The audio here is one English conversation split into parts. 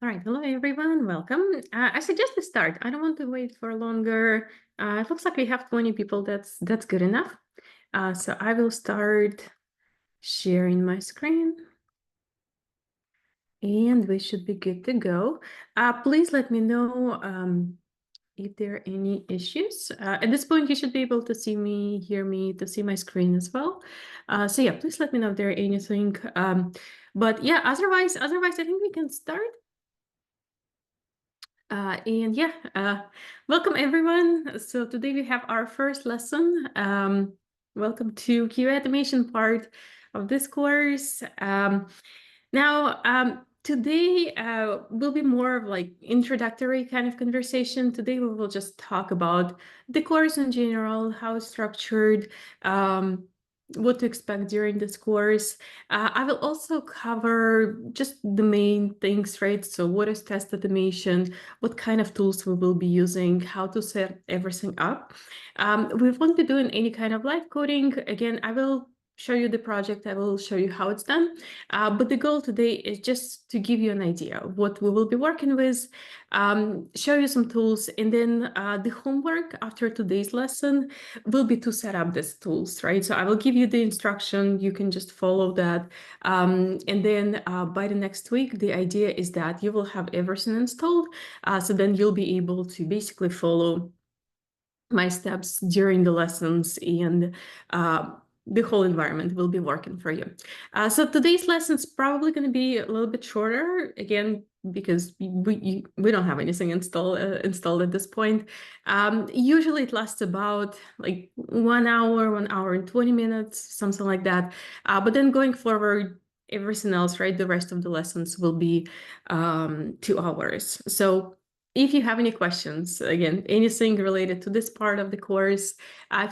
All right, hello everyone, welcome. I suggest we start. I don't want to wait for longer. It looks like we have 20 people. That's good enough. So I will start sharing my screen, and we should be good to go. Please let me know if there are any issues. At this point, you should be able to see me, hear me, to see my screen as well. So yeah, please let me know if there are anything. But yeah, otherwise, I think we can start. And yeah, welcome everyone. So today we have our first lesson. Welcome to QA automation part of this course. Today will be more of like introductory kind of conversation. Today we will just talk about the course in general, how it's structured, what to expect during this course. I will also cover just the main things, right? So what is test automation, what kind of tools we will be using, how to set everything up. We won't be doing any kind of live coding. Again, I will show you the project, I will show you how it's done. But the goal today is just to give you an idea of what we will be working with, show you some tools, and then the homework after today's lesson will be to set up these tools, right? So I will give you the instruction, you can just follow that. And then by the next week, the idea is that you will have everything installed. So then you'll be able to basically follow my steps during the lessons, and the whole environment will be working for you. So today's lesson is probably going to be a little bit shorter, again, because we don't have anything installed at this point. Usually it lasts about like 1 hour, 1 hour and 20 minutes, something like that. But then going forward, everything else, right, the rest of the lessons will be 2 hours. So if you have any questions, again, anything related to this part of the course,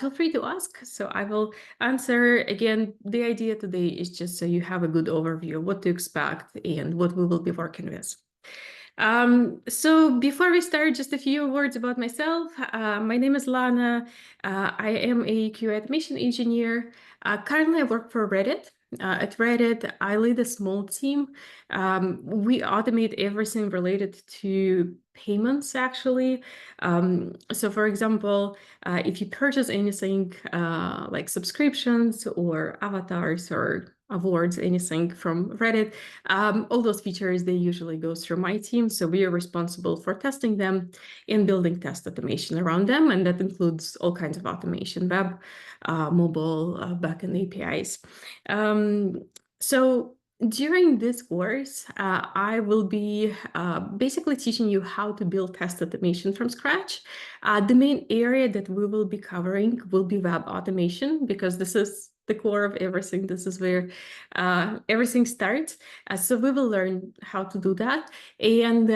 feel free to ask. So I will answer. Again, the idea today is just so you have a good overview of what to expect and what we will be working with. So before we start, just a few words about myself. My name is Lana. I am a QA automation engineer. Currently, I work for Reddit. At Reddit, I lead a small team. We automate everything related to payments, actually. So for example, if you purchase anything like subscriptions or avatars or awards, anything from Reddit, all those features, they usually go through my team. So we are responsible for testing them and building test automation around them. And that includes all kinds of automation, web, mobile, backend APIs. So during this course, I will be basically teaching you how to build test automation from scratch. The main area that we will be covering will be web automation, because this is the core of everything. This is where everything starts. So we will learn how to do that. And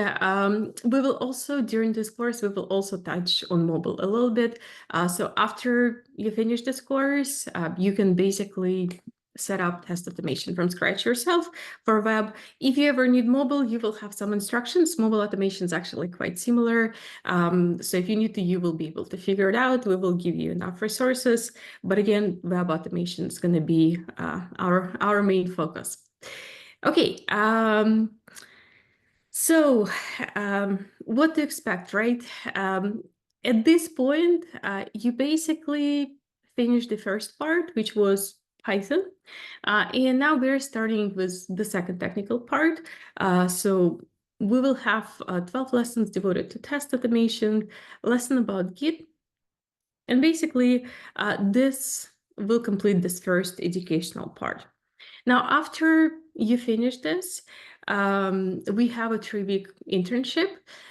we will also, during this course, we will also touch on mobile a little bit. So after you finish this course, you can basically set up test automation from scratch yourself for web. If you ever need mobile, you will have some instructions. Mobile automation is actually quite similar. So if you need to, you will be able to figure it out. We will give you enough resources. But again, web automation is going to be our main focus. Okay. So what to expect, right? At this point, you basically finished the first part, which was Python. And now we're starting with the second technical part. So we will have 12 lessons devoted to test automation, a lesson about Git. And basically, this will complete this first educational part. Now, after you finish this, we have a 3-week internship,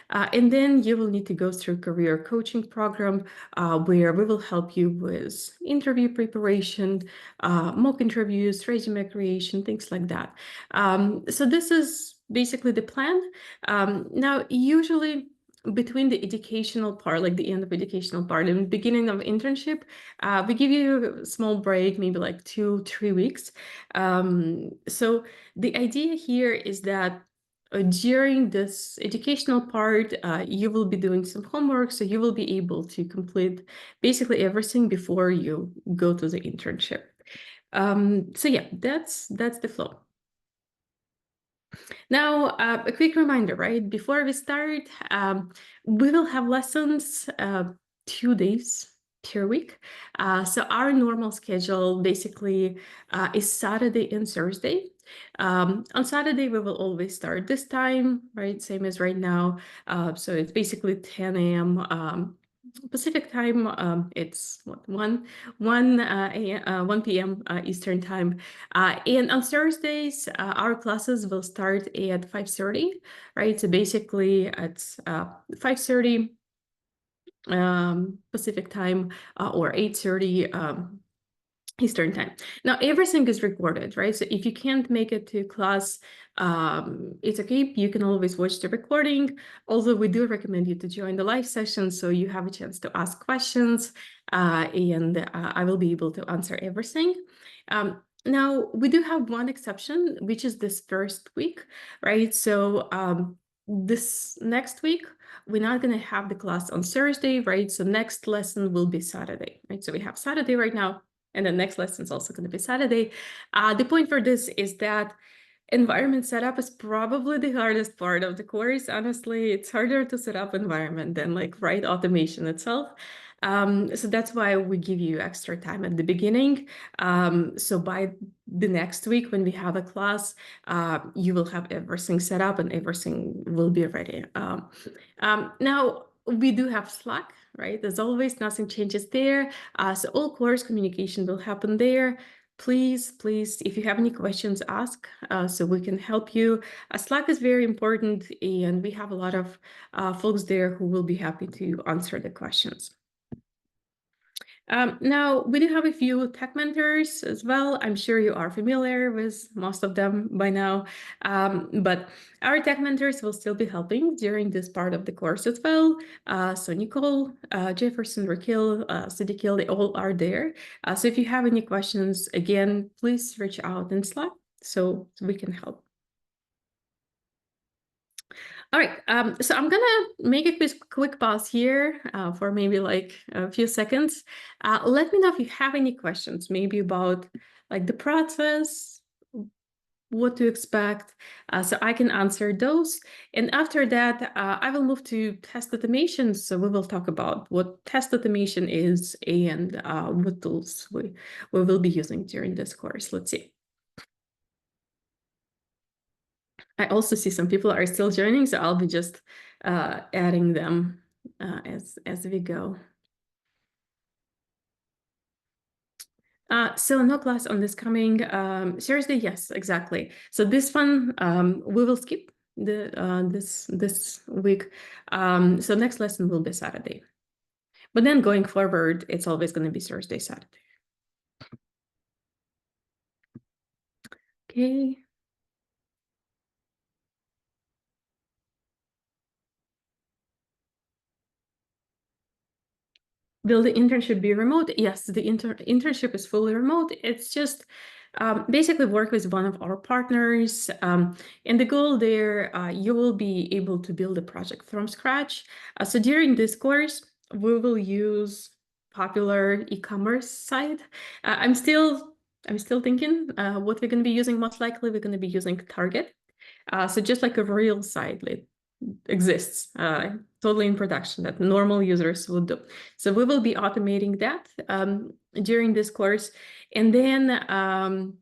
and then you will need to go through a career coaching program where we will help you with interview preparation, mock interviews, resume creation, things like that. So this is basically the plan. Now, usually between the educational part, like the end of educational part and beginning of internship, we give you a small break, maybe like 2-3 weeks. So the idea here is that during this educational part, you will be doing some homework, so you will be able to complete basically everything before you go to the internship. So yeah, that's the flow. Now, a quick reminder, right? Before we start, we will have lessons 2 days per week. So our normal schedule basically is Saturday and Thursday. On Saturday, we will always start this time, right? Same as right now. So it's basically 10 a.m. Pacific time. It's what, 1 p.m. Eastern time. And on Thursdays, our classes will start at 5:30, right? So basically it's 5:30 Pacific time or 8:30 Eastern time. Now, everything is recorded, right? So if you can't make it to class, it's okay. You can always watch the recording. Although we do recommend you to join the live session so you have a chance to ask questions and I will be able to answer everything. Now, we do have one exception, which is this first week, right? So this next week, we're not going to have the class on Thursday, right? So next lesson will be Saturday, right? So we have Saturday right now, and the next lesson is also going to be Saturday. The point for this is that environment setup is probably the hardest part of the course. Honestly, it's harder to set up environment than like write automation itself. So that's why we give you extra time at the beginning. So by the next week when we have a class, you will have everything set up and everything will be ready. Now, we do have Slack, right? As always, nothing changes there. So all course communication will happen there. Please, if you have any questions, ask so we can help you. Slack is very important, and we have a lot of folks there who will be happy to answer the questions. Now, we do have a few tech mentors as well. I'm sure you are familiar with most of them by now, but our tech mentors will still be helping during this part of the course as well. So Nicole, Jefferson, Raquel, Sidikil, they all are there. So if you have any questions, again, please reach out in Slack so we can help. All right, so I'm gonna make a quick pause here for maybe like a few seconds. Let me know if you have any questions, maybe about like the process, what to expect, so I can answer those. And after that, I will move to test automation. So we will talk about what test automation is and what tools we will be using during this course. Let's see. I also see some people are still joining, so I'll be just adding them as we go. So no class on this coming Thursday. Yes, exactly. So this one we will skip the this week. So next lesson will be Saturday. But then going forward, it's always going to be Thursday, Saturday. Okay. Will the internship be remote? Yes, the internship is fully remote. It's just basically work with one of our partners. And the goal there, you will be able to build a project from scratch. So during this course, we will use popular e-commerce site. I'm still thinking what we're going to be using. Most likely, we're going to be using Target. So just like a real site, like exists totally in production that normal users would do. So we will be automating that during this course. And then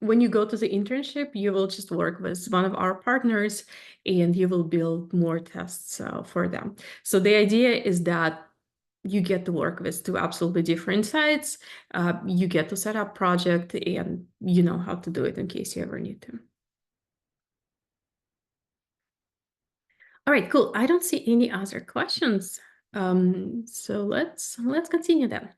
when you go to the internship, you will just work with one of our partners and you will build more tests for them. So the idea is that you get to work with two absolutely different sites. You get to set up project and you know how to do it in case you ever need to. All right, cool. I don't see any other questions. So let's continue then.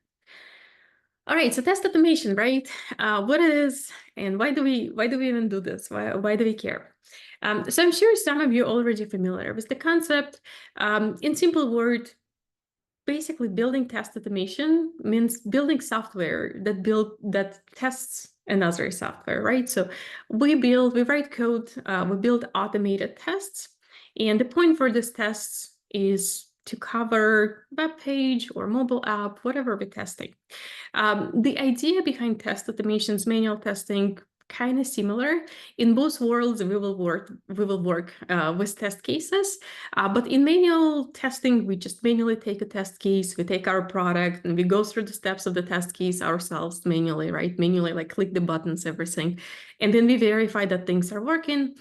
All right, so test automation, right? What it is and why do we even do this? Why do we care? So I'm sure some of you are already familiar with the concept. In simple word, basically building test automation means building software that tests another software, right? So we write code, we build automated tests. And the point for these tests is to cover web page or mobile app, whatever we're testing. The idea behind test automations, manual testing, kind of similar. In both worlds, we will work with test cases. But in manual testing, we just manually take a test case, we take our product, and we go through the steps of the test case ourselves manually, right? Manually, like click the buttons, everything. And then we verify that things are working.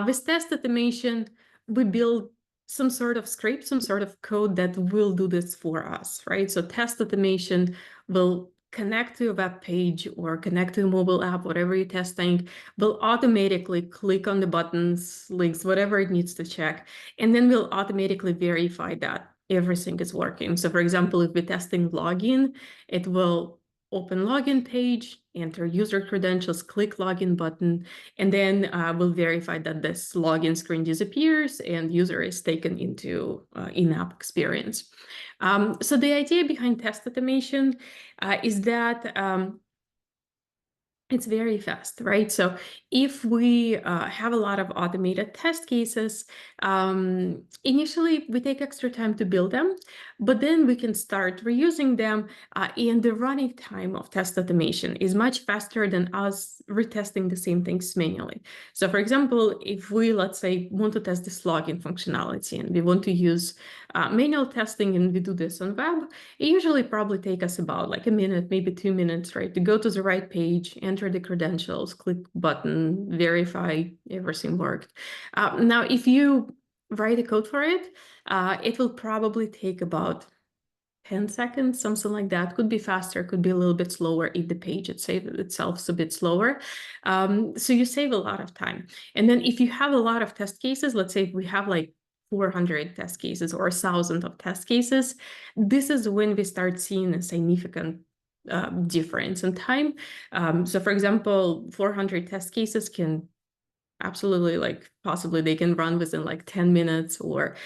With test automation, we build some sort of script, some sort of code that will do this for us, right? So test automation will connect to a web page or connect to a mobile app, whatever you're testing, will automatically click on the buttons, links, whatever it needs to check, and then we'll automatically verify that everything is working. So for example, if we're testing login, it will open login page, enter user credentials, click login button, and then we'll verify that this login screen disappears and user is taken into in-app experience. So the idea behind test automation is that it's very fast, right? So if we have a lot of automated test cases, initially we take extra time to build them, but then we can start reusing them, and the running time of test automation is much faster than us retesting the same things manually. So for example, if we, let's say, want to test this login functionality and we want to use manual testing and we do this on web, it usually probably take us about like a minute, maybe 2 minutes, right? To go to the right page, enter the credentials, click button, verify everything worked. Now, if you write a code for it, it will probably take about 10 seconds, something like that. Could be faster, could be a little bit slower if the page itself is a bit slower. So you save a lot of time. And then if you have a lot of test cases, let's say if we have like 400 test cases or 1,000 of test cases, this is when we start seeing a significant difference in time. So for example, 400 test cases can absolutely, like possibly they can run within like 10 minutes or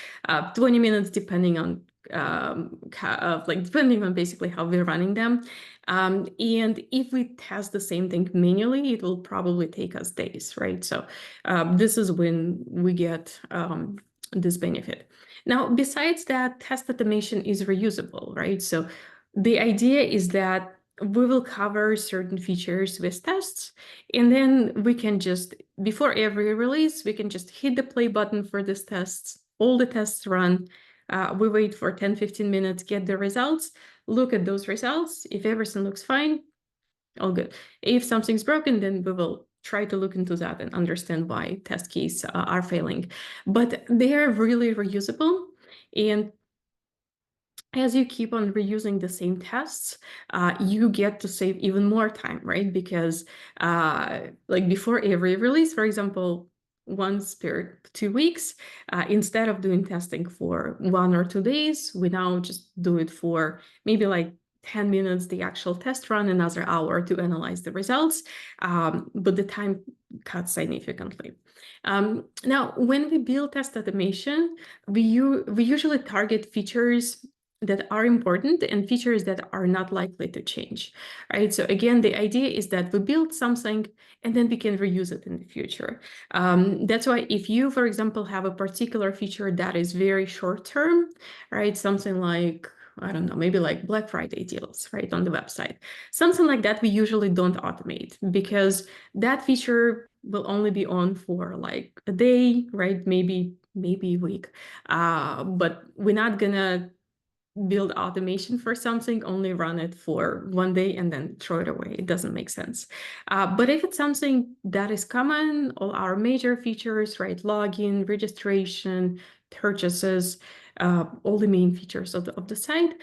20 minutes, depending on depending on basically how we're running them. And if we test the same thing manually, it will probably take us days, right? So this is when we get this benefit. Now, besides that, test automation is reusable, right? So the idea is that we will cover certain features with tests, and then we can just, before every release, we can just hit the play button for these tests. All the tests run. We wait for 10-15 minutes, get the results, look at those results. If everything looks fine, all good. If something's broken, then we will try to look into that and understand why test cases are failing. But they are really reusable. And as you keep on reusing the same tests, you get to save even more time, right? Because like before every release, for example, once per 2 weeks, instead of doing testing for 1 or 2 days, we now just do it for maybe like 10 minutes, the actual test run, another hour to analyze the results, but the time cuts significantly. Now, when we build test automation, we usually target features that are important and features that are not likely to change, right? So again, the idea is that we build something and then we can reuse it in the future. That's why if you, for example, have a particular feature that is very short term, right? Something like, I don't know, maybe like Black Friday deals, right, on the website. Something like that we usually don't automate because that feature will only be on for like a day, right? Maybe a week. But we're not gonna build automation for something, only run it for 1 day and then throw it away. It doesn't make sense. But if it's something that is common, all our major features, right? Login, registration, purchases, all the main features of the site.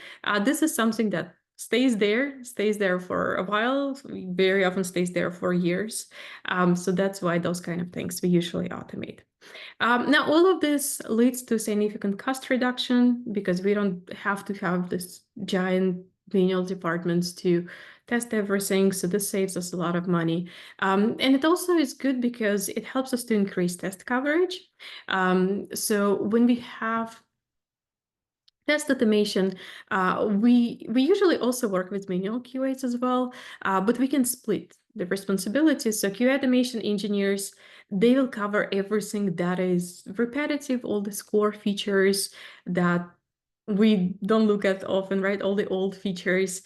This is something that stays there for a while, very often stays there for years. So that's why those kind of things we usually automate. Now, all of this leads to significant cost reduction because we don't have to have this giant manual departments to test everything. So this saves us a lot of money. And it also is good because it helps us to increase test coverage. So when we have test automation, we usually also work with manual QAs as well, but we can split the responsibilities. So QA automation engineers, they will cover everything that is repetitive, all the core features that we don't look at often, right? All the old features.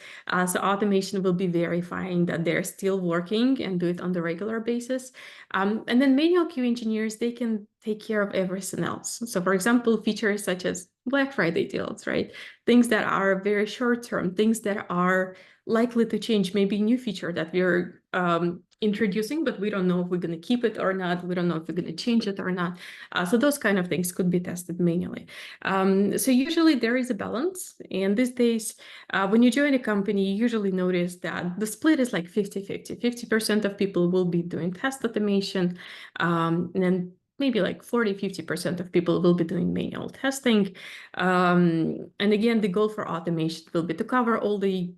So automation will be verifying that they're still working and do it on the regular basis. And then manual QA engineers, they can take care of everything else. So for example, features such as Black Friday deals, right? Things that are very short term, things that are likely to change, maybe new feature that we're introducing, but we don't know if we're going to keep it or not. We don't know if we're going to change it or not. So those kind of things could be tested manually. So usually there is a balance. And these days, when you join a company, you usually notice that the split is like 50-50. 50% of people will be doing test automation, and then maybe like 40-50% of people will be doing manual testing. And again, the goal for automation will be to cover all the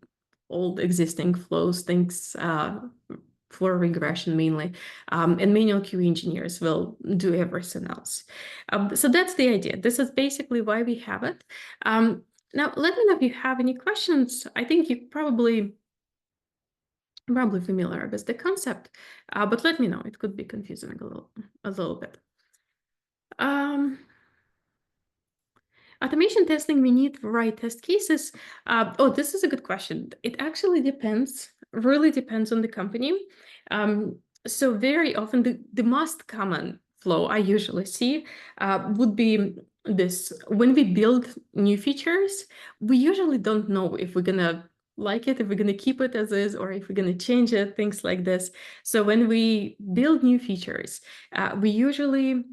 old existing flows, things for regression mainly, and manual QA engineers will do everything else. So that's the idea. This is basically why we have it. Now, let me know if you have any questions. I think you're probably familiar with the concept, but let me know. It could be confusing a little bit. Automation testing, we need to write test cases. Oh, this is a good question. It actually depends, really depends on the company. So very often the most common flow I usually see would be this. When we build new features, we usually don't know if we're gonna like it, if we're gonna keep it as is, or if we're gonna change it, things like this. So when we build new features, we usually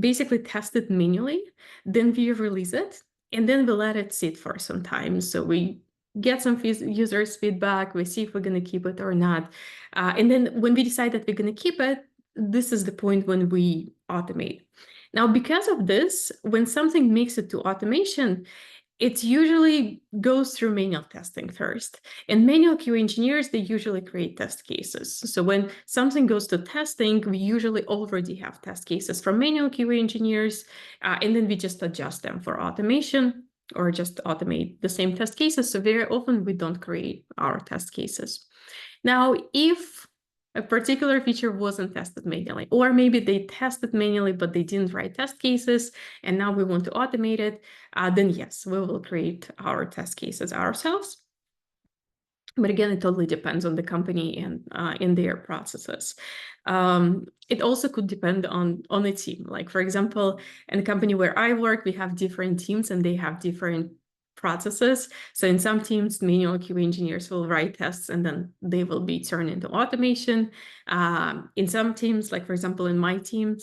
basically test it manually, then we release it, and then we let it sit for some time. So we get some users' feedback, we see if we're going to keep it or not. And then when we decide that we're going to keep it, this is the point when we automate. Now, because of this, when something makes it to automation, it usually goes through manual testing first. And manual QA engineers, they usually create test cases. So when something goes to testing, we usually already have test cases from manual QA engineers, and then we just adjust them for automation or just automate the same test cases. So very often we don't create our test cases. Now, if a particular feature wasn't tested manually, or maybe they tested manually, but they didn't write test cases, and now we want to automate it, then yes, we will create our test cases ourselves. But again, it totally depends on the company and in their processes. It also could depend on a team. Like, for example, in the company where I work, we have different teams and they have different processes. So in some teams, manual QA engineers will write tests and then they will be turned into automation. In some teams, like for example, in my team,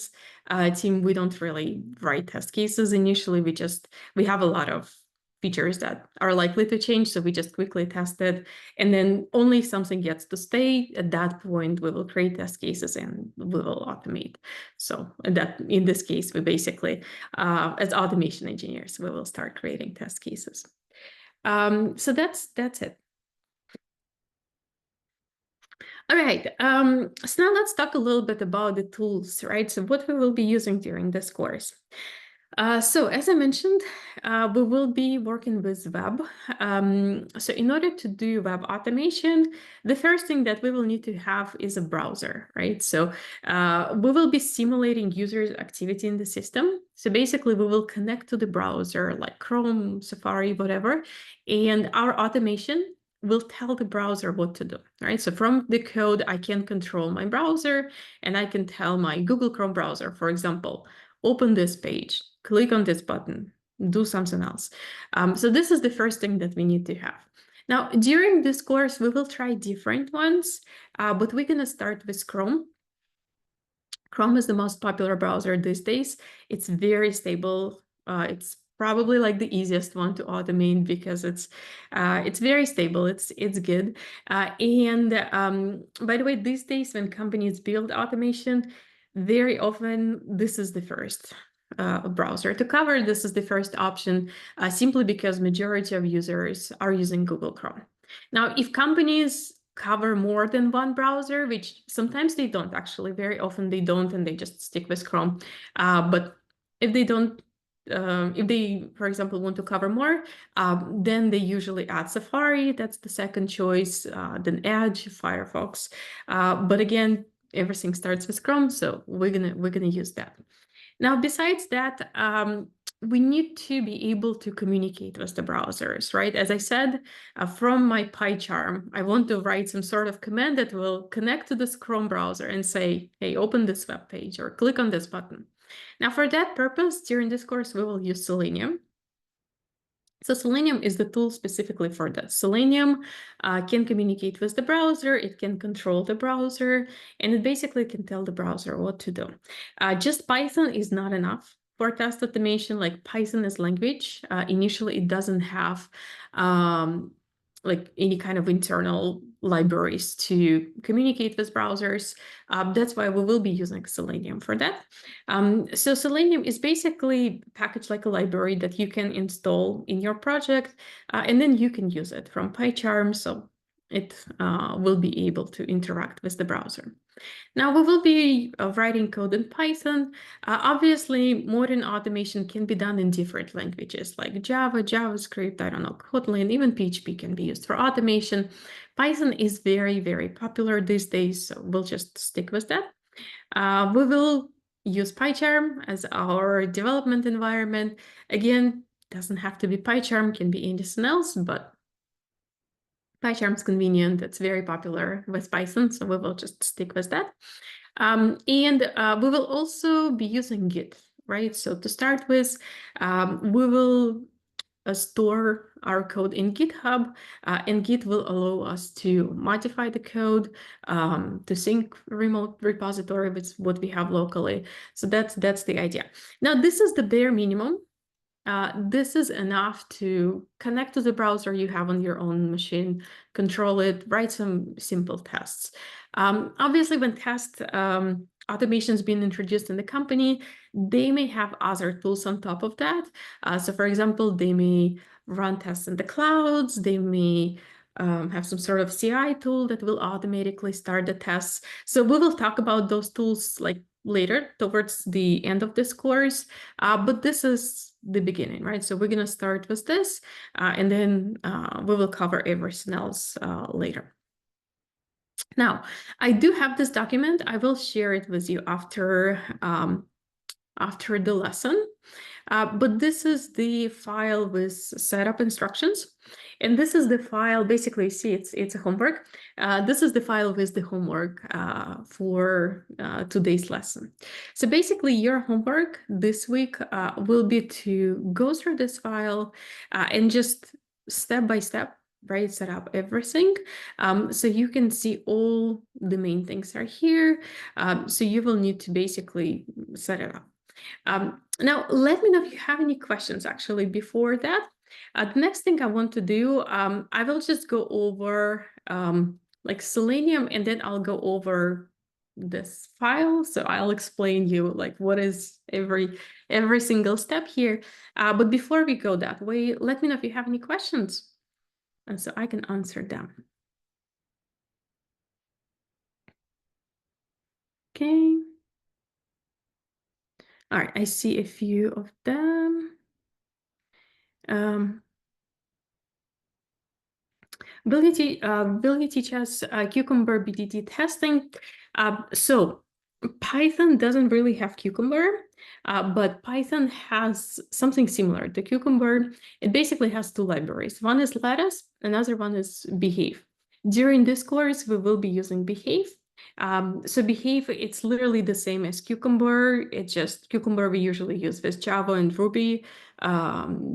we don't really write test cases initially. We have a lot of features that are likely to change, so we just quickly test it, and then only if something gets to stay, at that point we will create test cases and we will automate. So that in this case, we basically, as automation engineers, we will start creating test cases. So that's it. All right, so now let's talk a little bit about the tools, right? So what we will be using during this course. So as I mentioned, we will be working with web. So in order to do web automation, the first thing that we will need to have is a browser, right? So we will be simulating users' activity in the system. So basically, we will connect to the browser like Chrome, Safari, whatever, and our automation will tell the browser what to do, right? So from the code, I can control my browser, and I can tell my Google Chrome browser, for example, open this page, click on this button, do something else. So this is the first thing that we need to have. Now, during this course, we will try different ones, but we're going to start with Chrome. Chrome is the most popular browser these days. It's very stable. It's probably like the easiest one to automate because it's very stable. It's good. And by the way, these days when companies build automation, very often this is the first browser to cover. This is the first option simply because majority of users are using Google Chrome. Now, if companies cover more than one browser, which sometimes they don't actually, very often they don't, and they just stick with Chrome. But if they don't, if they, for example, want to cover more, then they usually add Safari. That's the second choice, then Edge, Firefox. But again, everything starts with Chrome, so we're gonna use that. Now, besides that, we need to be able to communicate with the browsers, right? As I said, from my PyCharm, I want to write some sort of command that will connect to this Chrome browser and say, hey, open this web page or click on this button. Now, for that purpose, during this course, we will use Selenium. So Selenium is the tool specifically for that. Selenium can communicate with the browser, it can control the browser, and it basically can tell the browser what to do. Just Python is not enough for test automation. Like Python as language, initially it doesn't have like any kind of internal libraries to communicate with browsers. That's why we will be using Selenium for that. So Selenium is basically packaged like a library that you can install in your project, and then you can use it from PyCharm, so it will be able to interact with the browser. Now we will be writing code in Python. Obviously, modern automation can be done in different languages like Java, JavaScript, I don't know, Kotlin, even PHP can be used for automation. Python is very, very popular these days, so we'll just stick with that. We will use PyCharm as our development environment. Again, doesn't have to be PyCharm, can be anything else, but PyCharm's convenient. It's very popular with Python, so we will just stick with that. And we will also be using Git, right? So to start with, we will store our code in GitHub, and Git will allow us to modify the code, to sync remote repository with what we have locally. So that's the idea. Now, this is the bare minimum. This is enough to connect to the browser you have on your own machine, control it, write some simple tests. Obviously, when test automation has been introduced in the company, they may have other tools on top of that. So for example, they may run tests in the clouds, they may have some sort of CI tool that will automatically start the tests. So we will talk about those tools like later towards the end of this course, but this is the beginning, right? So we're going to start with this, and then we will cover everything else later. Now, I do have this document. I will share it with you after the lesson. But this is the file with setup instructions. And this is the file, basically, see, it's a homework. This is the file with the homework for today's lesson. So basically, your homework this week will be to go through this file and just step by step, right, set up everything. So you can see all the main things are here. So you will need to basically set it up. Now, let me know if you have any questions actually before that. The next thing I want to do, I will just go over like Selenium, and then I'll go over this file. So I'll explain you like what is every single step here. But before we go that way, let me know if you have any questions, and so I can answer them. Okay. All right, I see a few of them. Will you teach us Cucumber BDD testing? So Python doesn't really have Cucumber, but Python has something similar to Cucumber. It basically has two libraries. One is Lattice, another one is Behave. During this course, we will be using Behave. So Behave, it's literally the same as Cucumber. It's just Cucumber we usually use with Java and Ruby.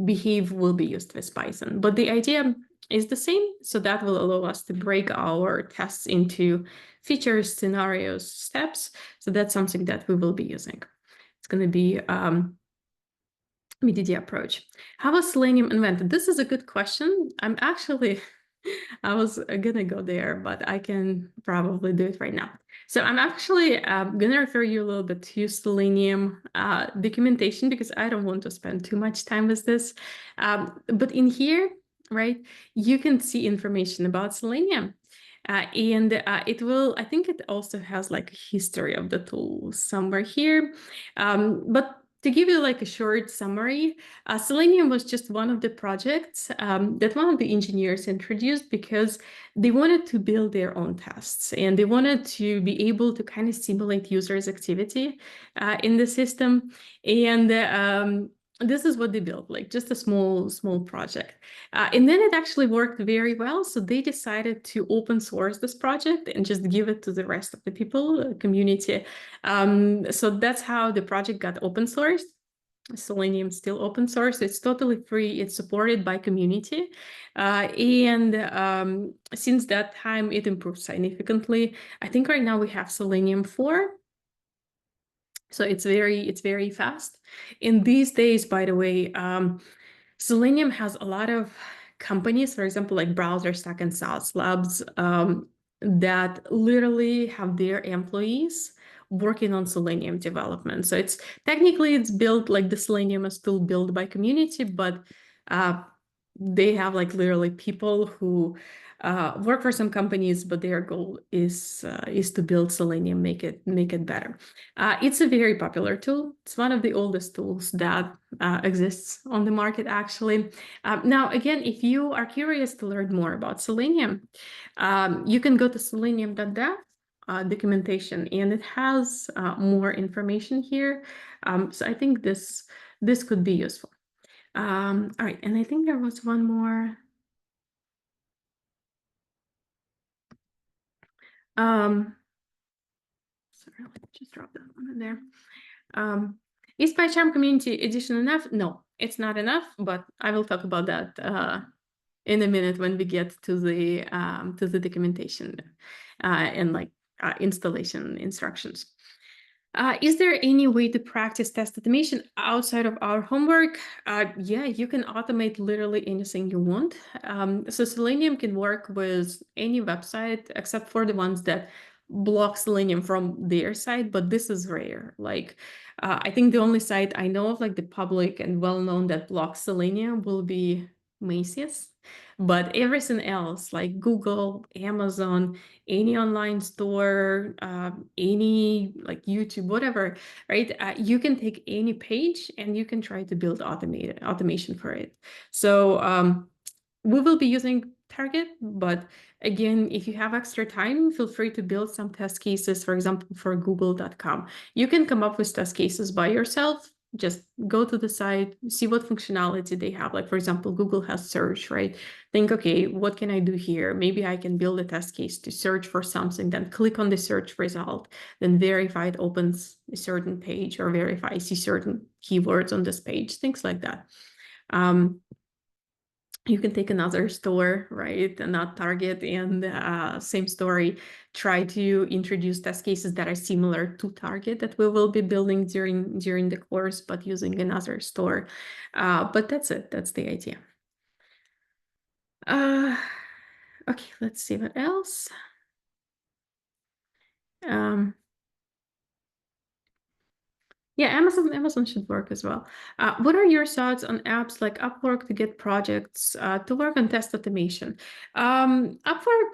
Behave will be used with Python. But the idea is the same. So that will allow us to break our tests into features, scenarios, steps. So that's something that we will be using. It's going to be BDD approach. How was Selenium invented? This is a good question. I'm actually, I was going to go there, but I can probably do it right now. So I'm actually going to refer you a little bit to Selenium documentation because I don't want to spend too much time with this. But in here, right, you can see information about Selenium. And it will, I think it also has like a history of the tool somewhere here. But to give you like a short summary, Selenium was just one of the projects that one of the engineers introduced because they wanted to build their own tests and they wanted to be able to kind of simulate users' activity in the system. And this is what they built, like just a small project. And then it actually worked very well. So they decided to open source this project and just give it to the rest of the people, community. So that's how the project got open sourced. Selenium still open source. It's totally free. It's supported by community. And since that time, it improved significantly. I think right now we have Selenium 4. So it's very fast. In these days, by the way, Selenium has a lot of companies, for example, like Browser Stack and SaaS Labs, that literally have their employees working on Selenium development. So it's technically it's built like the Selenium is still built by community, but they have like literally people who work for some companies, but their goal is to build Selenium, make it better. It's a very popular tool. It's one of the oldest tools that exists on the market, actually. Now, again, if you are curious to learn more about Selenium, you can go to selenium.dev documentation, and it has more information here. So I think this could be useful. All right, and I think there was one more. Sorry, let me just drop that one in there. Is PyCharm Community Edition enough? No, it's not enough, but I will talk about that in a minute when we get to the documentation and like installation instructions. Is there any way to practice test automation outside of our homework? Yeah, you can automate literally anything you want. So Selenium can work with any website except for the ones that block Selenium from their side, but this is rare. Like, I think the only site I know of, like the public and well-known that blocks Selenium, will be Macy's. But everything else, like Google, Amazon, any online store, any like YouTube, whatever, right? You can take any page and you can try to build automation for it. So we will be using Target, but again, if you have extra time, feel free to build some test cases, for example, for google.com. You can come up with test cases by yourself. Just go to the site, see what functionality they have. Like, for example, Google has search, right? Think, okay, what can I do here? Maybe I can build a test case to search for something, then click on the search result, then verify it opens a certain page, or verify I see certain keywords on this page, things like that. You can take another store, right, and not Target, and same story, try to introduce test cases that are similar to Target that we will be building during the course, but using another store. But that's it. That's the idea. Okay, let's see what else. Yeah, Amazon should work as well. What are your thoughts on apps like Upwork to get projects to work on test automation? Upwork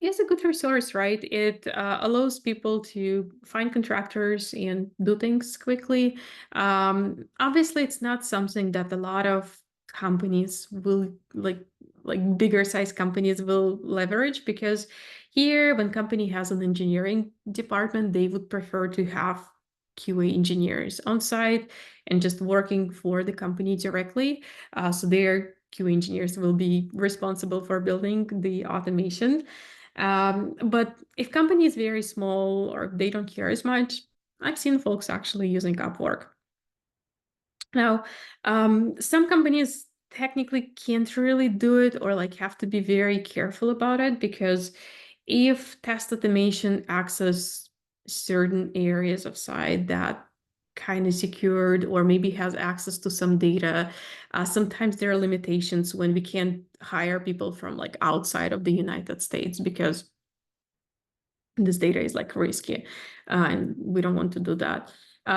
is a good resource, right? It allows people to find contractors and do things quickly. Obviously, it's not something that a lot of companies will like bigger size companies will leverage, because here, when company has an engineering department, they would prefer to have QA engineers on site and just working for the company directly. So their QA engineers will be responsible for building the automation. But if company is very small or they don't care as much, I've seen folks actually using Upwork. Now, some companies technically can't really do it, or like have to be very careful about it, because if test automation access certain areas of site that kind of secured, or maybe has access to some data, sometimes there are limitations when we can't hire people from like outside of the United States, because this data is like risky, and we don't want to do that.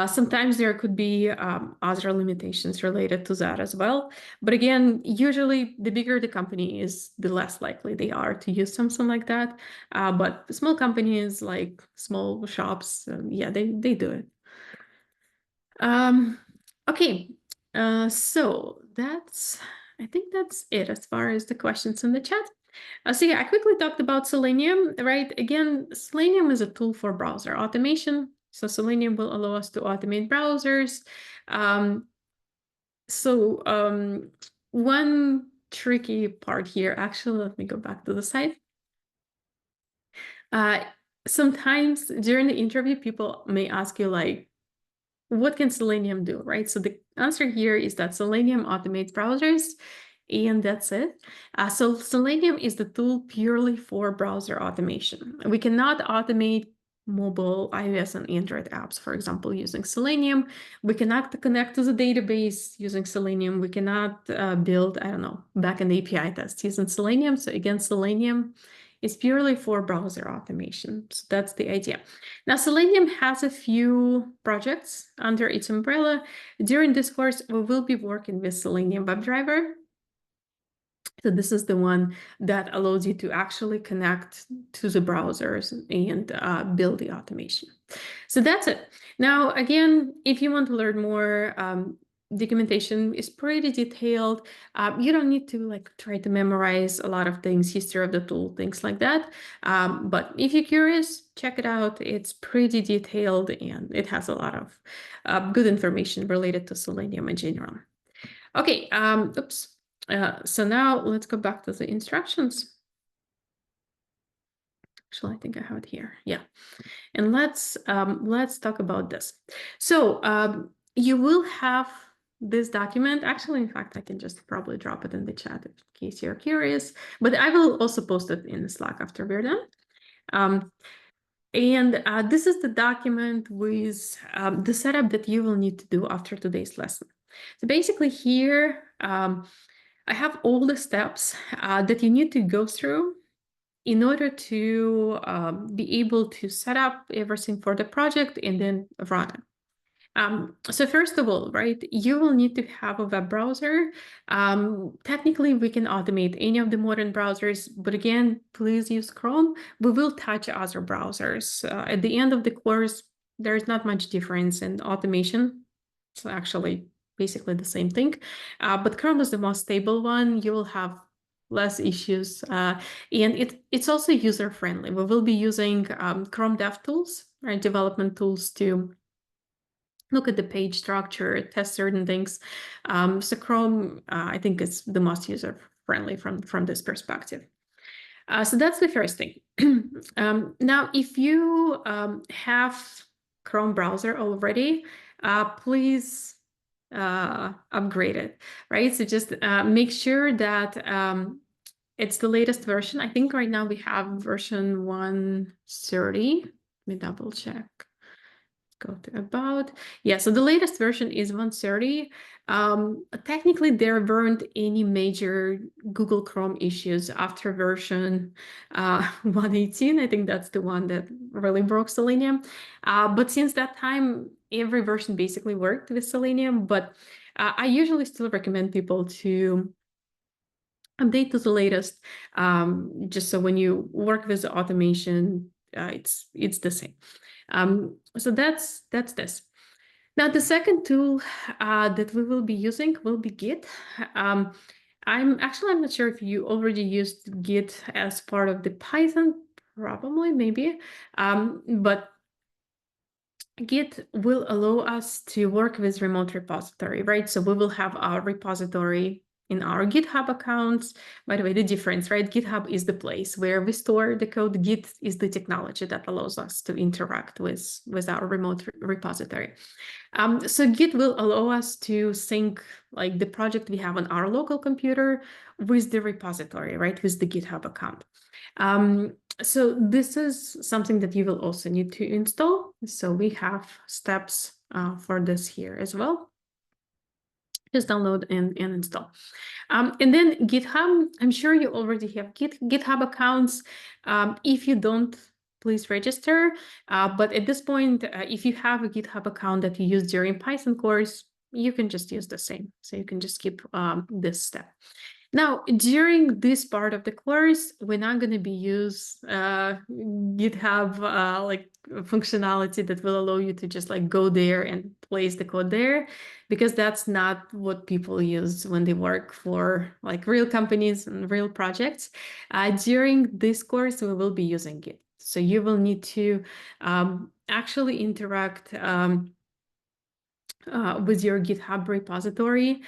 Sometimes there could be other limitations related to that as well. But again, usually the bigger the company is, the less likely they are to use something like that. But small companies, like small shops, yeah, they do it. Okay, so I think that's it as far as the questions in the chat. So yeah, I quickly talked about Selenium, right? Again, Selenium is a tool for browser automation. So Selenium will allow us to automate browsers. So one tricky part here, actually, let me go back to the site. Sometimes during the interview, people may ask you like, what can Selenium do, right? So the answer here is that Selenium automates browsers, and that's it. So Selenium is the tool purely for browser automation. We cannot automate mobile iOS and Android apps, for example, using Selenium. We cannot connect to the database using Selenium. We cannot build, I don't know, backend API tests using Selenium. So again, Selenium is purely for browser automation. So that's the idea. Now, Selenium has a few projects under its umbrella. During this course, we will be working with Selenium WebDriver. So this is the one that allows you to actually connect to the browsers and build the automation. So that's it. Now, again, if you want to learn more, documentation is pretty detailed. You don't need to like try to memorize a lot of things, history of the tool, things like that. But if you're curious, check it out. It's pretty detailed and it has a lot of good information related to Selenium in general. Okay, oops. So now let's go back to the instructions. Actually, I think I have it here. Yeah. And let's talk about this. So you will have this document. Actually, in fact, I can just probably drop it in the chat in case you're curious. But I will also post it in Slack after we're done. And this is the document with the setup that you will need to do after today's lesson. So basically here, I have all the steps that you need to go through in order to be able to set up everything for the project and then run it. So first of all, right, you will need to have a web browser. Technically, we can automate any of the modern browsers, but again, please use Chrome. We will touch other browsers. At the end of the course, there's not much difference in automation. It's actually basically the same thing. But Chrome is the most stable one. You will have less issues. And it's also user-friendly. We will be using Chrome DevTools, right, development tools to look at the page structure, test certain things. So Chrome, I think, is the most user-friendly from this perspective. So that's the first thing. Now, if you have Chrome browser already, please upgrade it, right? So just make sure that it's the latest version. I think right now we have version 130. Let me double check. Go to about. Yeah, so the latest version is 130. Technically, there weren't any major Google Chrome issues after version 118. I think that's the one that really broke Selenium. But since that time, every version basically worked with Selenium. But I usually still recommend people to update to the latest, just so when you work with the automation, it's the same. So that's this. Now, the second tool that we will be using will be Git. I'm not sure if you already used Git as part of the Python, probably, maybe, but Git will allow us to work with remote repository, right? So we will have our repository in our GitHub accounts. By the way, the difference, right? GitHub is the place where we store the code. Git is the technology that allows us to interact with our remote repository. So Git will allow us to sync like the project we have on our local computer with the repository, right? With the GitHub account. So this is something that you will also need to install. So we have steps for this here as well. Just download and install. And then GitHub, I'm sure you already have GitHub accounts. If you don't, please register. But at this point, if you have a GitHub account that you use during Python course, you can just use the same. So you can just keep this step. Now, during this part of the course, we're not going to be use GitHub like functionality that will allow you to just like go there and place the code there, because that's not what people use when they work for like real companies and real projects. During this course, we will be using Git. So you will need to actually interact with your GitHub repository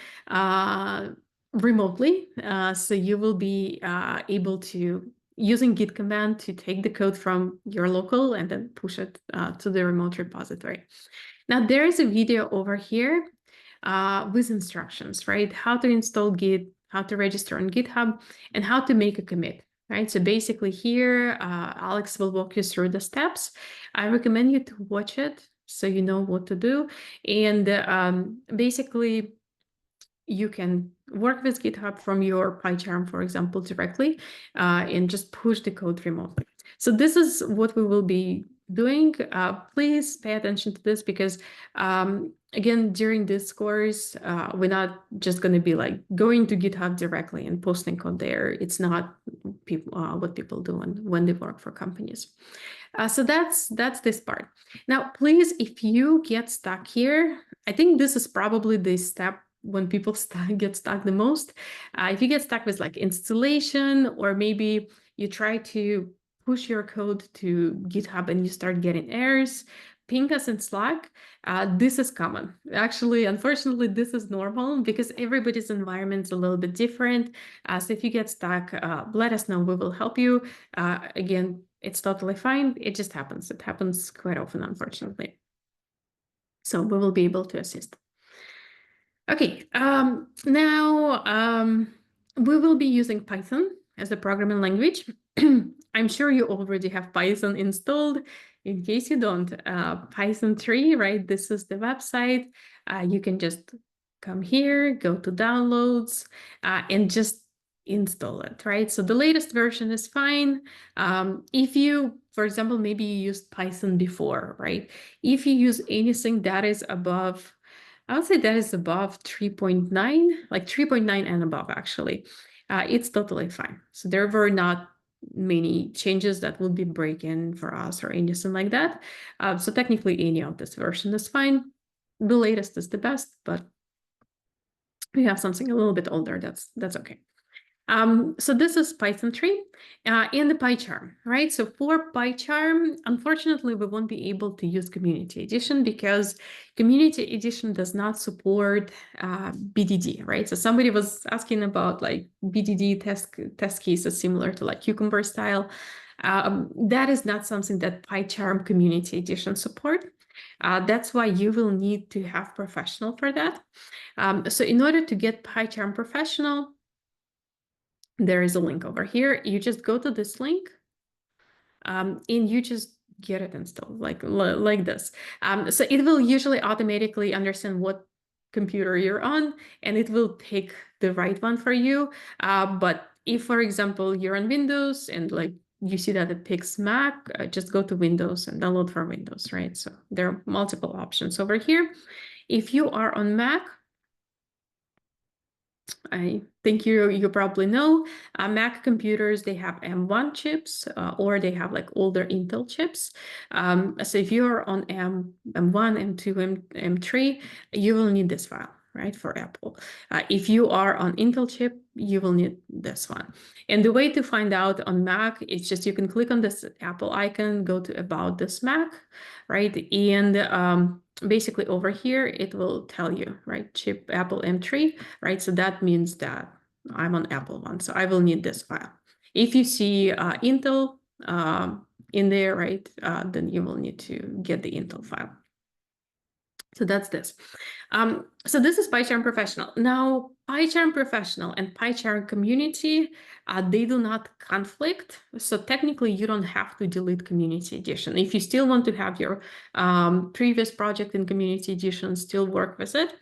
remotely. So you will be able to, using git command, to take the code from your local and then push it to the remote repository. Now there is a video over here with instructions, right? How to install Git, how to register on GitHub, and how to make a commit, right? So basically here, Alex will walk you through the steps. I recommend you to watch it so you know what to do. And basically, you can work with GitHub from your PyCharm, for example, directly, and just push the code remotely. So this is what we will be doing. Please pay attention to this because, again, during this course, we're not just going to be like going to GitHub directly and posting code there. It's not what people do when they work for companies. So that's this part. Now, please, if you get stuck here, I think this is probably the step when people get stuck the most. If you get stuck with like installation, or maybe you try to push your code to GitHub and you start getting errors, ping us in Slack. This is common. Actually, unfortunately, this is normal because everybody's environment is a little bit different. So if you get stuck, let us know. We will help you. Again, it's totally fine. It just happens. It happens quite often, unfortunately. So we will be able to assist. Okay, now we will be using Python as a programming language. I'm sure you already have Python installed. In case you don't, Python3, right? This is the website. You can just come here, go to downloads, and just install it, right? So the latest version is fine. If you, for example, maybe you used Python before, right? If you use anything that is above, I would say that is above 3.9, like 3.9 and above, actually. It's totally fine. So there were not many changes that would be breaking for us or anything like that. So technically any of this version is fine. The latest is the best, but we have something a little bit older, that's okay. So this is Python3 and the PyCharm, right? So for PyCharm, unfortunately, we won't be able to use Community Edition because Community Edition does not support BDD, right? So somebody was asking about like BDD test cases similar to like Cucumber style. That is not something that PyCharm Community Edition support. That's why you will need to have Professional for that. So in order to get PyCharm Professional, there is a link over here. You just go to this link and you just get it installed like this. So it will usually automatically understand what computer you're on and it will pick the right one for you. But if, for example, you're on Windows and like you see that it picks Mac, just go to Windows and download for Windows, right? So there are multiple options over here. If you are on Mac, I think you probably know Mac computers, they have M1 chips or they have like older Intel chips. So if you're on M1, M2, M3, you will need this file, right, for Apple. If you are on Intel chip, you will need this one. And the way to find out on Mac is just you can click on this Apple icon, go to About This Mac, right? And basically over here, it will tell you, right, chip Apple M3, right? So that means that I'm on Apple one, so I will need this file. If you see Intel in there, right, then you will need to get the Intel file. So that's this. So this is PyCharm Professional. Now, PyCharm Professional and PyCharm Community, they do not conflict. So technically, you don't have to delete Community Edition. If you still want to have your previous project in Community Edition still work with it,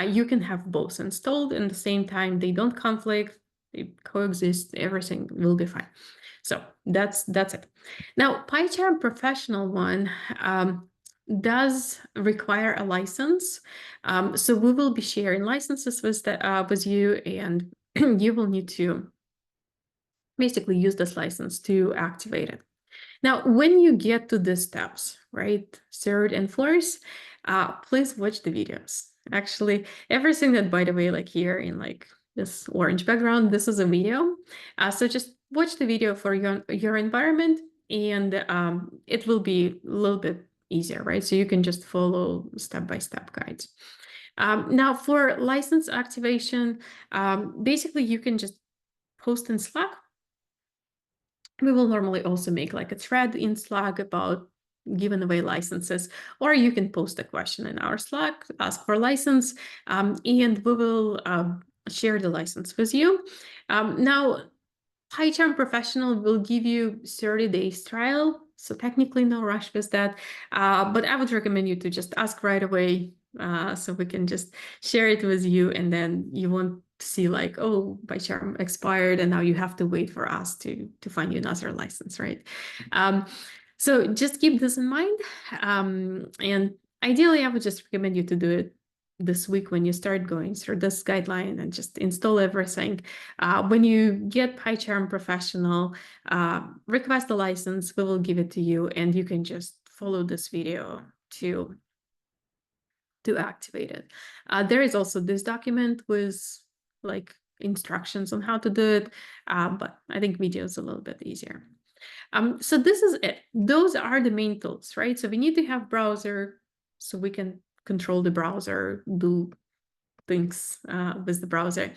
you can have both installed in the same time. They don't conflict, they coexist, everything will be fine. So that's it. Now, PyCharm Professional one, does require a license. So we will be sharing licenses with you, and you will need to basically use this license to activate it. Now, when you get to the steps, right, third and fourth, please watch the videos. Actually, everything that, by the way, like here in like this orange background, this is a video. So just watch the video for your environment, and it will be a little bit easier, right? So you can just follow step-by-step guides. Now for license activation, basically you can just post in Slack. We will normally also make like a thread in Slack about giving away licenses, or you can post a question in our Slack, ask for license, and we will share the license with you. Now, PyCharm Professional will give you 30 days trial, so technically no rush with that, but I would recommend you to just ask right away, so we can just share it with you, and then you won't see like, oh, PyCharm expired and now you have to wait for us to find you another license, right? So just keep this in mind, and ideally I would just recommend you to do it this week when you start going through this guideline and just install everything. When you get PyCharm Professional, request the license, we will give it to you, and you can just follow this video to activate it. There is also this document with like instructions on how to do it, but I think video is a little bit easier. So this is it. Those are the main tools, right? So we need to have browser so we can control the browser, do things with the browser.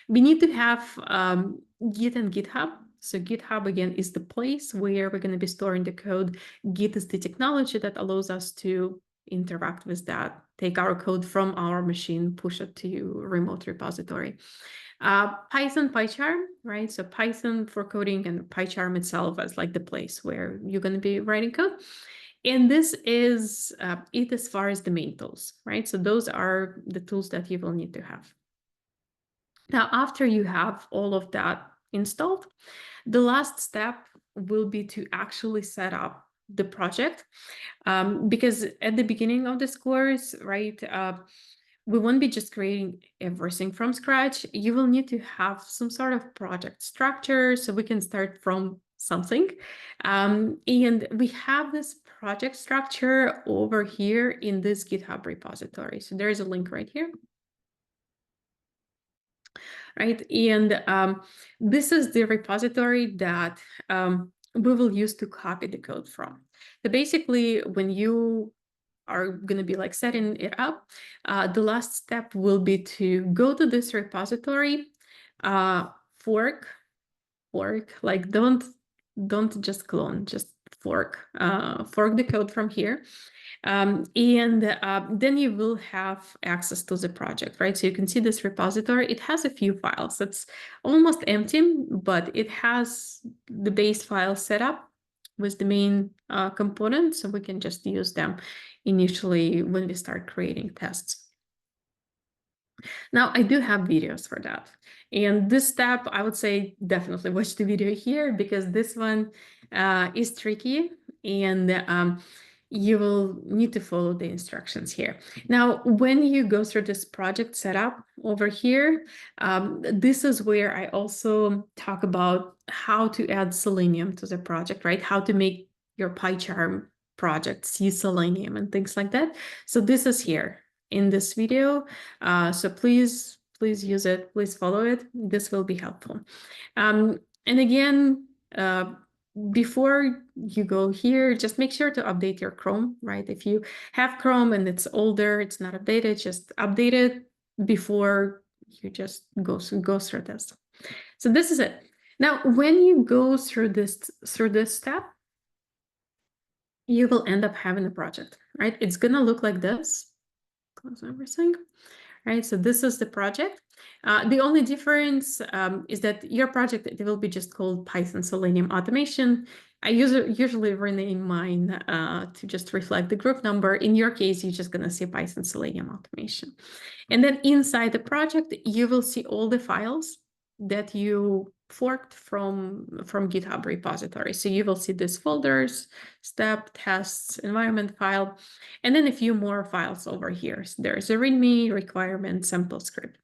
We need to have Git and GitHub. So GitHub, again, is the place where we're going to be storing the code. Git is the technology that allows us to interact with that, take our code from our machine, push it to a remote repository. Python, PyCharm, right? So Python for coding and PyCharm itself as like the place where you're going to be writing code. And this is it as far as the main tools, right? So those are the tools that you will need to have. Now, after you have all of that installed, the last step will be to actually set up the project. Because at the beginning of this course, right, we won't be just creating everything from scratch. You will need to have some sort of project structure so we can start from something. And we have this project structure over here in this GitHub repository. So there is a link right here. Right, and this is the repository that we will use to copy the code from. So basically, when you are going to be like setting it up, the last step will be to go to this repository, fork, like don't just clone, just fork the code from here. And then you will have access to the project, right? So you can see this repository. It has a few files. It's almost empty, but it has the base file set up with the main components, so we can just use them initially when we start creating tests. Now, I do have videos for that. And this step, I would say definitely watch the video here, because this one is tricky, and you will need to follow the instructions here. Now, when you go through this project setup over here, this is where I also talk about how to add Selenium to the project, right? How to make your PyCharm project see Selenium and things like that. So this is here in this video. So please use it, please follow it. This will be helpful. And again, before you go here, just make sure to update your Chrome, right? If you have Chrome and it's older, it's not updated, just update it before you just go through this. So this is it. Now, when you go through this step, you will end up having a project, right? It's gonna look like this. Close everything. Right, so this is the project. The only difference is that your project, it will be just called Python Selenium Automation. I usually rename mine to just reflect the group number. In your case, you're just going to see Python Selenium Automation. And then inside the project, you will see all the files that you forked from GitHub repository. So you will see these folders, step, tests, environment file, and then a few more files over here. So there's a README, requirement, sample script.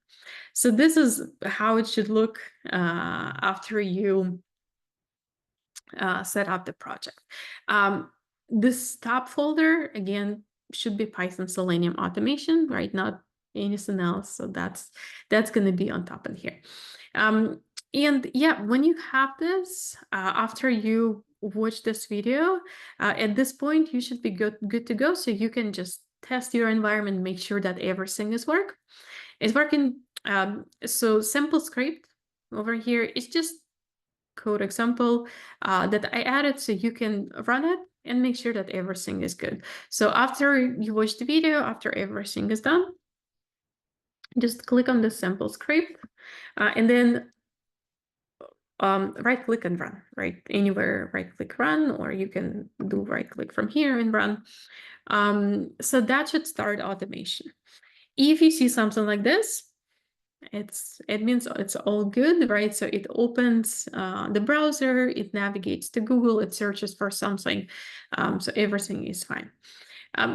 So this is how it should look after you set up the project. This top folder, again, should be Python Selenium Automation, right? Not anything else. So that's going to be on top in here. And yeah, when you have this, after you watch this video, at this point, you should be good to go. So you can just test your environment, make sure that everything is working. So sample script over here is just code example that I added so you can run it and make sure that everything is good. So after you watch the video, after everything is done, just click on the sample script and then right click and run, right? Anywhere, right click run, or you can do right click from here and run. So that should start automation. If you see something like this, it means it's all good, right? So it opens the browser, it navigates to Google, it searches for something, so everything is fine.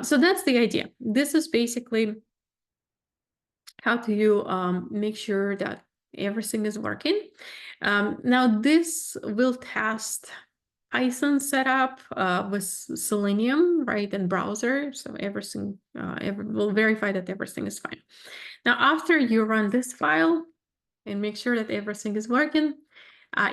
So that's the idea. This is basically how do you make sure that everything is working. Now this will test Python setup with Selenium, right, and browser. So everything will verify that everything is fine. Now, after you run this file and make sure that everything is working,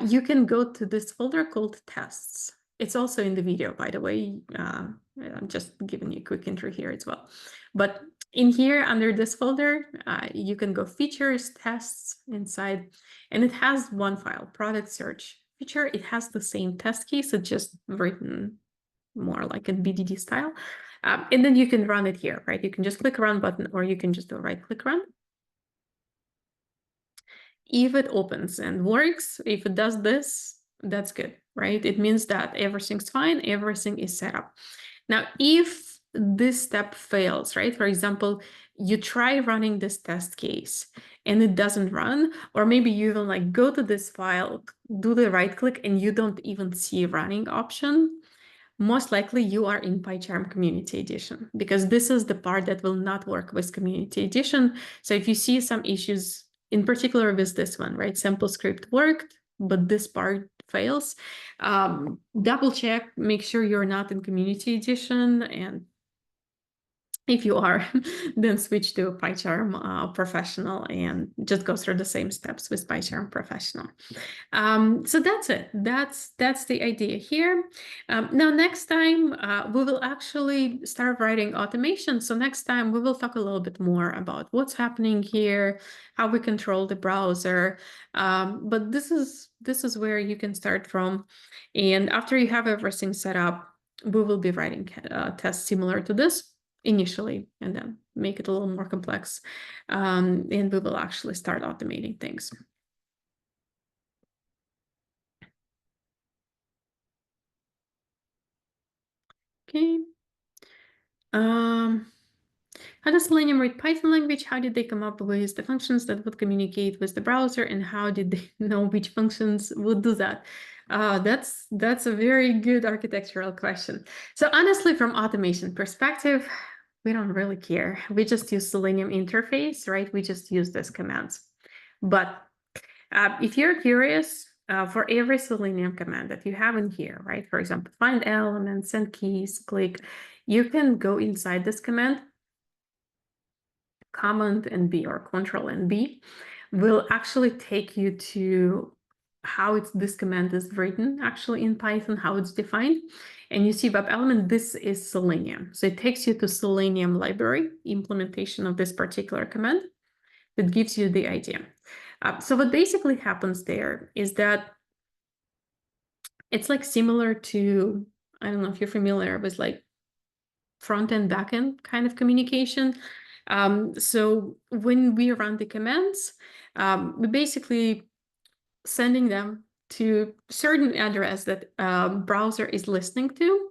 you can go to this folder called tests. It's also in the video, by the way. I'm just giving you a quick intro here as well. But in here, under this folder, you can go features, tests inside, and it has one file, product search feature. It has the same test case, it's just written more like a BDD style. And then you can run it here, right? You can just click run button, or you can just do right click run. If it opens and works, if it does this, that's good, right? It means that everything's fine, everything is set up. Now, if this step fails, right? For example, you try running this test case and it doesn't run, or maybe you even like go to this file, do the right click, and you don't even see a running option, most likely you are in PyCharm Community Edition, because this is the part that will not work with Community Edition. So if you see some issues, in particular with this one, right? Sample script worked, but this part fails. Double check, make sure you're not in Community Edition, and if you are, then switch to PyCharm Professional and just go through the same steps with PyCharm Professional. So that's it. That's the idea here. Now, next time we will actually start writing automation. So next time we will talk a little bit more about what's happening here, how we control the browser. But this is where you can start from. And after you have everything set up, we will be writing tests similar to this initially, and then make it a little more complex. And we will actually start automating things. Okay. How does Selenium read Python language? How did they come up with the functions that would communicate with the browser, and how did they know which functions would do that? That's a very good architectural question. So honestly, from automation perspective, we don't really care. We just use Selenium interface, right? We just use these commands. But if you're curious, for every Selenium command that you have in here, right? For example, find elements, send keys, click, you can go inside this command. Command and B or Control and B will actually take you to how this command is written actually in Python, how it's defined. And you see web element, this is Selenium. So it takes you to Selenium library implementation of this particular command that gives you the idea. So what basically happens there is that it's like similar to, I don't know if you're familiar with like front end, back end kind of communication. So when we run the commands, we basically sending them to certain address that browser is listening to.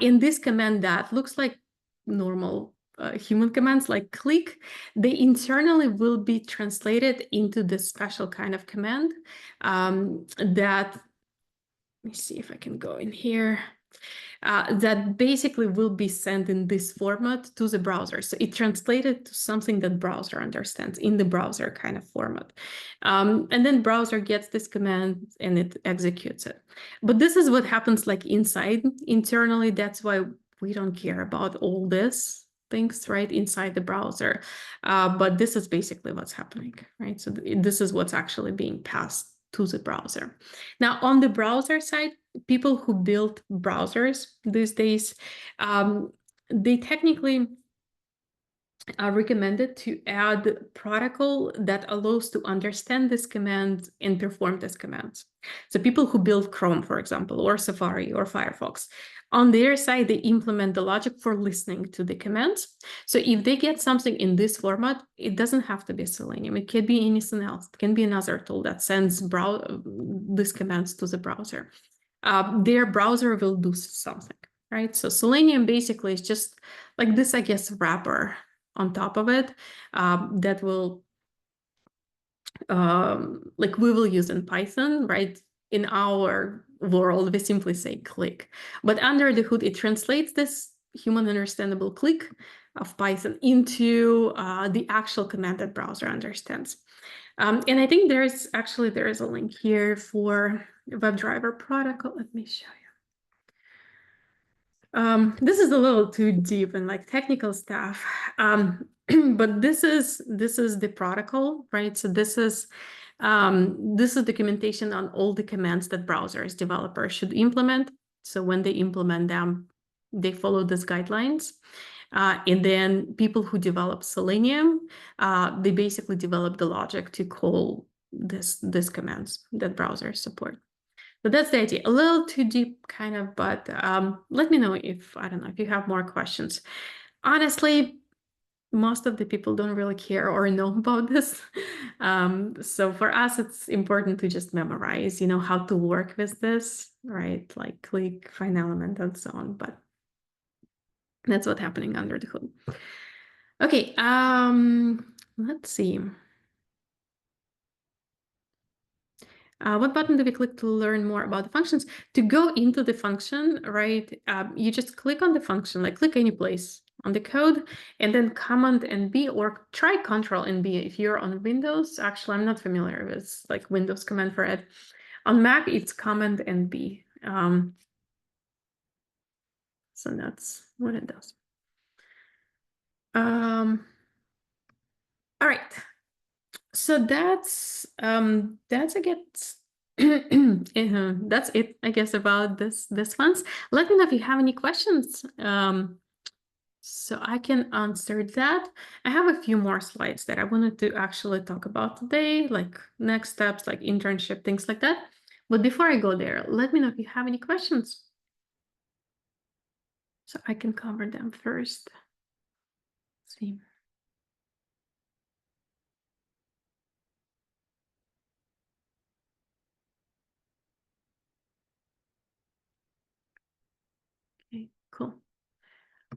In this command that looks like normal human commands like click, they internally will be translated into this special kind of command that, let me see if I can go in here. That basically will be sent in this format to the browser. So it translated to something that browser understands in the browser kind of format. And then browser gets this command and it executes it. But this is what happens like inside internally. That's why we don't care about all this things right inside the browser. But this is basically what's happening, right? So this is what's actually being passed to the browser. Now, on the browser side, people who build browsers these days, they technically recommended to add protocol that allows to understand this command and perform this commands. So people who build Chrome, for example, or Safari or Firefox, on their side, they implement the logic for listening to the commands. So if they get something in this format, it doesn't have to be Selenium. It can be anything else. It can be another tool that sends these commands to the browser. Their browser will do something, right? So Selenium basically is just like this, I guess, wrapper on top of it that will, like we will use in Python, right? In our world, we simply say click. But under the hood, it translates this human understandable click of Python into the actual command that browser understands. And I think there is a link here for WebDriver protocol. Let me show you. This is a little too deep and like technical stuff, but this is the protocol, right? So this is documentation on all the commands that browsers developers should implement. So when they implement them, they follow these guidelines. And then people who develop Selenium, they basically develop the logic to call these commands that browsers support. So that's the idea. A little too deep, kind of, but let me know if, I don't know, if you have more questions. Honestly, most of the people don't really care or know about this. So for us, it's important to just memorize, how to work with this, right? Like click, find element, and so on. But that's what's happening under the hood. Okay, let's see. What button do we click to learn more about the functions? To go into the function, right, you just click on the function, like click any place on the code, and then Command and B, or try Control and B if you're on Windows. Actually, I'm not familiar with like Windows command for it. On Mac, it's Command and B. So that's what it does. All right. So that's I guess that's it, I guess, about this ones. Let me know if you have any questions. So I can answer that. I have a few more slides that I wanted to actually talk about today, like next steps, like internship, things like that. But before I go there, let me know if you have any questions, so I can cover them first. Let's see. Okay, cool.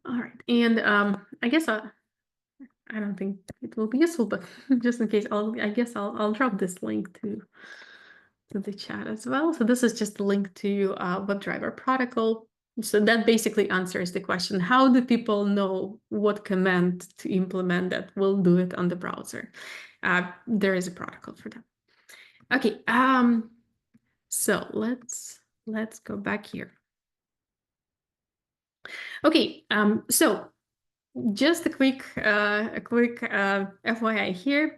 All right, and I guess I don't think it will be useful, but just in case, I'll drop this link to the chat as well. So this is just a link to WebDriver protocol. So that basically answers the question: how do people know what command to implement that will do it on the browser? There is a protocol for that. Okay, so let's go back here. Okay, so just a quick FYI here.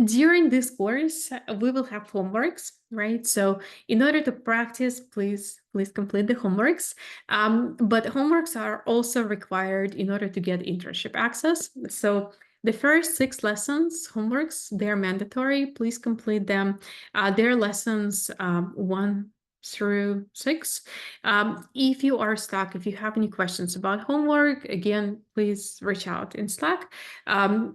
During this course, we will have homeworks, right? So in order to practice, please complete the homeworks. But homeworks are also required in order to get internship access. So the first 6 lessons, homeworks, they're mandatory. Please complete them. They're lessons 1 through 6. If you are stuck, if you have any questions about homework, again, please reach out in Slack.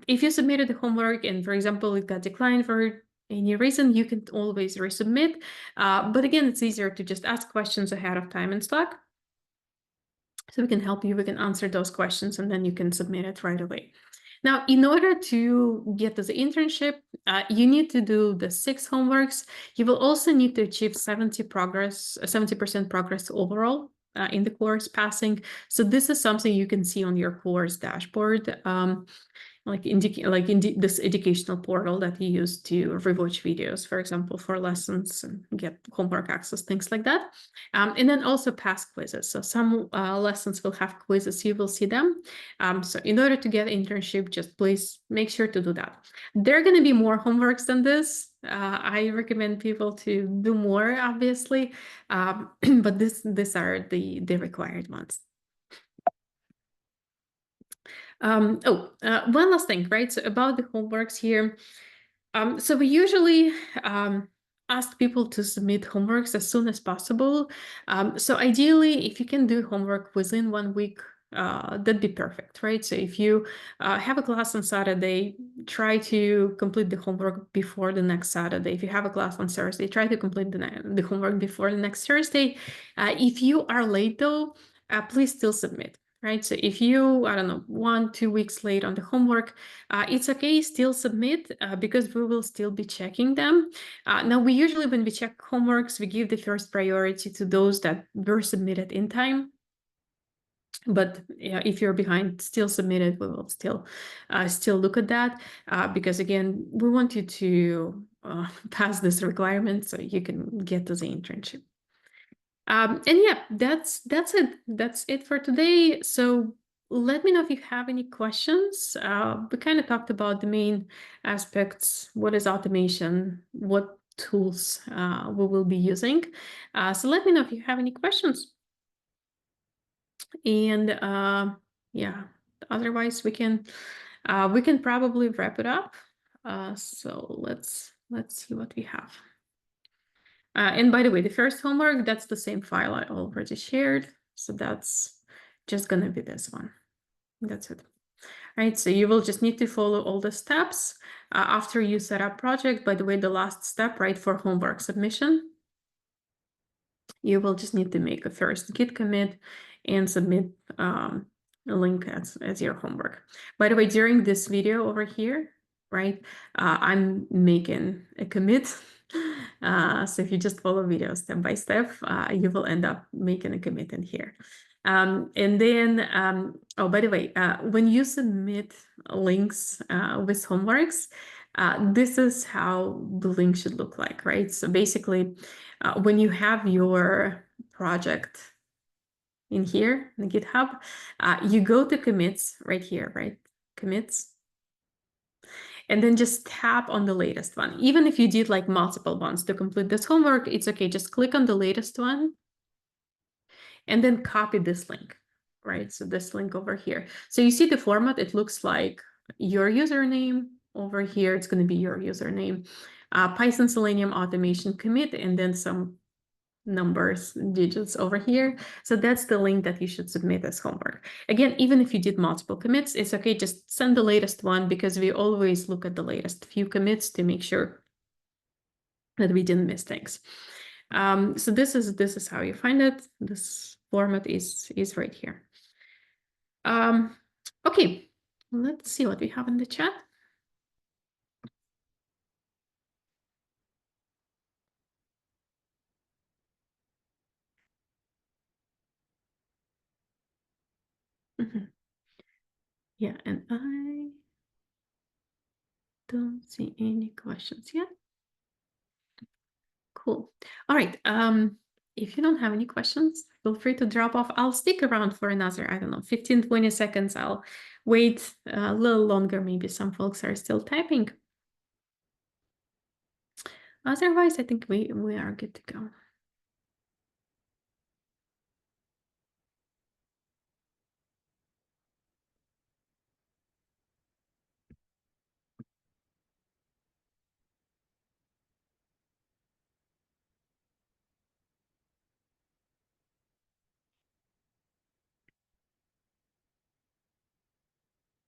If you submitted the homework and, for example, it got declined for any reason, you can always resubmit. But again, it's easier to just ask questions ahead of time in Slack. So we can help you, we can answer those questions, and then you can submit it right away. Now, in order to get to the internship, you need to do the 6 homeworks. You will also need to achieve 70% progress overall in the course passing. So this is something you can see on your course dashboard. Like in this educational portal that you use to rewatch videos, for example, for lessons and get homework access, things like that. And then also past quizzes. So some lessons will have quizzes, you will see them. So in order to get internship, just please make sure to do that. There are going to be more homeworks than this. I recommend people to do more, obviously, but these are the required ones. One last thing, right? So about the homeworks here. So we usually ask people to submit homeworks as soon as possible. So ideally, if you can do homework within 1 week, that'd be perfect, right? So if you have a class on Saturday, try to complete the homework before the next Saturday. If you have a class on Thursday, try to complete the homework before the next Thursday. If you are late though, please still submit. Right. So if you, I don't know, 1-2 weeks late on the homework, it's okay, still submit because we will still be checking them. Now, we usually, when we check homeworks, we give the first priority to those that were submitted in time. But yeah, if you're behind, still submit it. We will still look at that because again, we want you to pass this requirement so you can get to the internship. And yeah, that's it. That's it for today. So let me know if you have any questions. We kind of talked about the main aspects. What is automation? What tools we will be using. So let me know if you have any questions. And yeah, otherwise we can probably wrap it up. So let's see what we have. And by the way, the first homework, that's the same file I already shared. So that's just going to be this one. That's it. All right, so you will just need to follow all the steps after you set up project. By the way, the last step, right, for homework submission, you will just need to make a first Git commit and submit a link as your homework. By the way, during this video over here, right, I'm making a commit. So if you just follow video step by step, you will end up making a commit in here. And then, oh, by the way, when you submit links with homeworks, this is how the link should look like, right? So basically, when you have your project in here in GitHub, you go to commits right here, right? Commits. And then just tap on the latest one. Even if you did like multiple ones to complete this homework, it's okay. Just click on the latest one and then copy this link, right? So this link over here. So you see the format, it looks like your username over here. It's going to be your username, Python Selenium automation commit, and then some numbers, digits over here. So that's the link that you should submit as homework. Again, even if you did multiple commits, it's okay. Just send the latest one because we always look at the latest few commits to make sure that we didn't miss things. So this is how you find it. This format is right here. Okay, let's see what we have in the chat. Yeah, and I don't see any questions yet. Cool. All right. If you don't have any questions, feel free to drop off. I'll stick around for another, I don't know, 15, 20 seconds. I'll wait a little longer. Maybe some folks are still typing. Otherwise, I think we are good to go.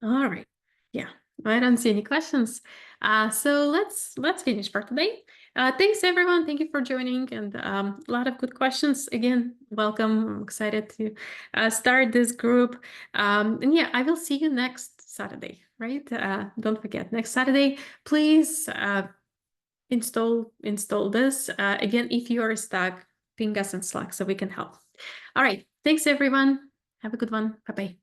All right. Yeah, I don't see any questions. So let's finish for today. Thanks everyone. Thank you for joining and a lot of good questions. Again, welcome. I'm excited to start this group. And yeah, I will see you next Saturday, right? Don't forget, next Saturday, please install this. Again, if you are stuck, ping us in Slack so we can help. All right. Thanks everyone. Have a good one. Bye-bye.